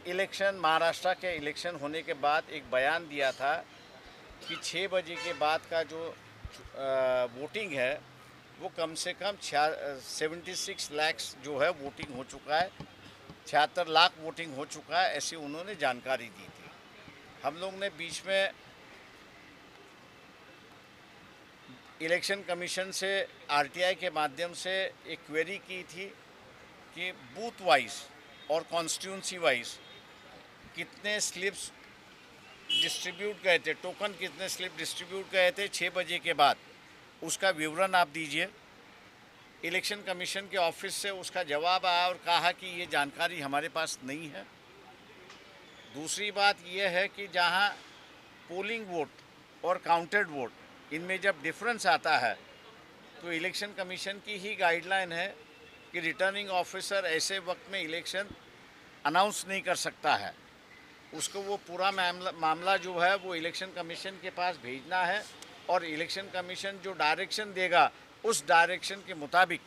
Election Maharashtra के election होने के बाद एक बयान दिया था कि 6 बजे के बाद का जो वोटिंग है वो कम से कम 76 लाख जो है वोटिंग हो चुका है, 76 लाख वोटिंग हो चुका है, ऐसी उन्होंने जानकारी दी थी। हम लोग ने बीच में इलेक्शन कमीशन से आरटीआई के माध्यम से एक क्वेरी की थी कि बूथ वाइज और कॉन्स्टिट्यूंसी वाइज कितने स्लिप्स डिस्ट्रीब्यूट गए थे, टोकन कितने स्लिप डिस्ट्रीब्यूट गए थे 6 बजे के बाद, उसका विवरण आप दीजिए। इलेक्शन कमीशन के ऑफिस से उसका जवाब आया और कहा कि ये जानकारी हमारे पास नहीं है। दूसरी बात यह है कि जहां पोलिंग वोट और काउंटेड वोट इनमें जब डिफरेंस आता है तो इलेक्शन कमीशन की ही गाइडलाइन है कि रिटर्निंग ऑफिसर ऐसे वक्त में इलेक्शन अनाउंस नहीं कर सकता है, उसको वो पूरा मामला जो है वो इलेक्शन कमीशन के पास भेजना है और इलेक्शन कमीशन जो डायरेक्शन देगा उस डायरेक्शन के मुताबिक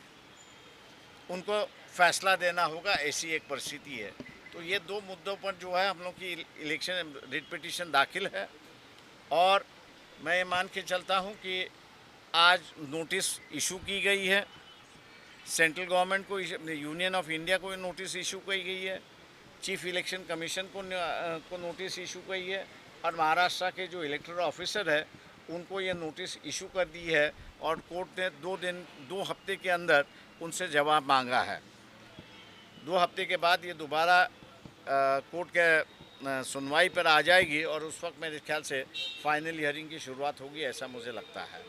उनको फैसला देना होगा, ऐसी एक परिस्थिति है। तो ये दो मुद्दों पर जो है हम लोग की इलेक्शन रिट पिटीशन दाखिल है और मैं ये मान के चलता हूँ कि आज नोटिस इशू की गई है, सेंट्रल गवर्नमेंट को, यूनियन ऑफ इंडिया को नोटिस इशू की गई है, चीफ इलेक्शन कमीशन को नोटिस इशू की है और महाराष्ट्र के जो इलेक्टोरल ऑफिसर है उनको ये नोटिस इशू कर दी है और कोर्ट ने 2 हफ्ते के अंदर उनसे जवाब मांगा है। 2 हफ्ते के बाद ये दोबारा कोर्ट के सुनवाई पर आ जाएगी और उस वक्त मेरे ख्याल से फाइनल हियरिंग की शुरुआत होगी, ऐसा मुझे लगता है।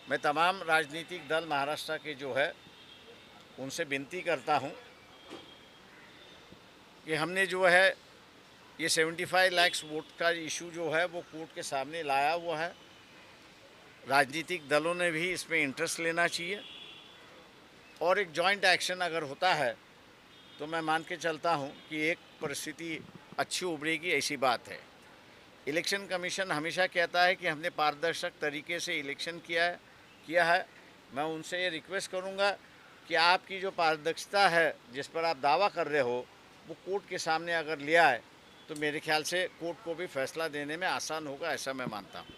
मैं तमाम राजनीतिक दल महाराष्ट्र के जो है उनसे विनती करता हूं कि हमने जो है ये 75 लाख वोट का इशू जो है वो कोर्ट के सामने लाया हुआ है। राजनीतिक दलों ने भी इसमें इंटरेस्ट लेना चाहिए और एक जॉइंट एक्शन अगर होता है तो मैं मान के चलता हूं कि एक परिस्थिति अच्छी उभरेगी, ऐसी बात है। इलेक्शन कमीशन हमेशा कहता है कि हमने पारदर्शक तरीके से इलेक्शन किया है। मैं उनसे ये रिक्वेस्ट करूंगा कि आपकी जो पारदर्शिता है जिस पर आप दावा कर रहे हो वो कोर्ट के सामने अगर ले आए तो मेरे ख्याल से कोर्ट को भी फैसला देने में आसान होगा, ऐसा मैं मानता हूँ।